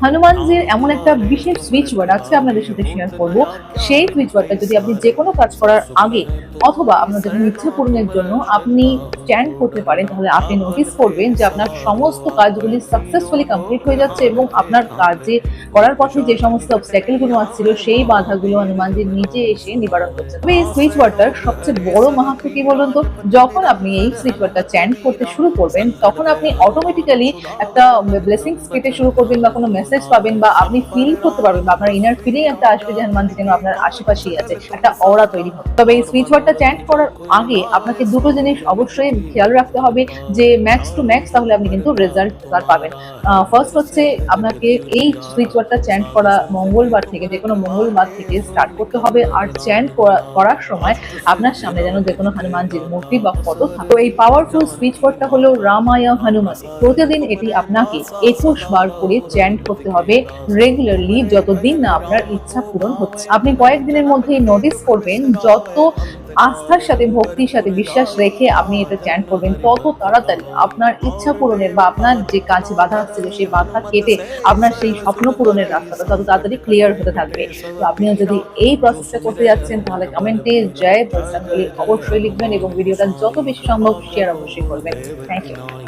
হনুমানজির এমন একটা বিশেষ সুইচ ওয়ার্ড আছে আপনাদের সাথে শেয়ার করব। সেই সুইচ ওয়ার্ডটা যদি আপনি যে কোনো কাজ করার আগে অথবা আপনার যখন ইচ্ছা পূরণের জন্য আপনি চ্যান্ট করতে পারেন, তাহলে আপনি নোটিস করবেন যে আপনার সমস্ত কাজগুলি সাকসেসফুলি কমপ্লিট হয়ে যাচ্ছে এবং আপনার কাজে করার পথে যে সমস্ত অবস্ট্যাকেল গুলো আসছিল সেই বাধাগুলো হনুমানজি নিজে এসে নিবারণ করছে। তবে এই সুইচ ওয়ার্ডটার সবচেয়ে বড় মাহাত্ম্য কি বলুন তো, যখন আপনি এই সুইচ ওয়ার্ডটা চ্যান্ট করতে শুরু করবেন তখন আপনি অটোমেটিক্যালি একটা ব্লেসিংস পেতে শুরু করবেন বা কোনো মেসেজ পাবেন বা আপনি ফিল করতে পারবেন বা আপনার ইনার ফিলিং একটা আসবে যে হনুমানজি যেন আপনার আশেপাশেই আছে, একটা অরা তৈরি হবে। তবে এই সুইচ ওয়ার্ডটা চ্যান্ট করার আগে আপনাকে দুটো জিনিস অবশ্যই খেয়াল রাখতে হবে যে ম্যাক্স টু ম্যাক্স তাহলে আপনি কিন্তু রেজাল্ট পাবেন। ফার্স্ট হচ্ছে আপনাকে এই সুইচ ওয়ার্ডটা চ্যান্ট করা মঙ্গলবার থেকে, যে কোনো মঙ্গলবার থেকে স্টার্ট করতে হবে। আর চ্যান্ট করার সময় আপনার সামনে যেন যে কোনো হনুমানজির মূর্তি বা ফটো থাকে। এই পাওয়ারফুল সুইচ ওয়ার্ডটা হলো রামায় হনুমতে। প্রতিদিন এটি আপনাকে 21 বার করে চ্যান্ট করতে হবে রেগুলারলি, যতদিন না আপনার ইচ্ছা পূরণ হচ্ছে। আপনি কয়েকদিনের মধ্যেই নোটিস করবেন যত আস্থার সাথে, ভক্তির সাথে, বিশ্বাস রেখে আপনি এটা চ্যান্ট করবেন তত তাড়াতাড়ি আপনার ইচ্ছা পূরণের বা আপনার যে কাজে বাধা আসছিল সেই বাধা কেটে আপনার সেই স্বপ্ন পূরণের রাস্তাটা তত তাড়াতাড়ি ক্লিয়ার হতে থাকবে। তো আপনিও যদি এই প্রসেসটা করতে যাচ্ছেন তাহলে কমেন্টে জয় বলসান বলে অবশ্যই লিখবেন এবং ভিডিওটা যত বেশি সম্ভব শেয়ার অবশ্যই করবেন। Thank you.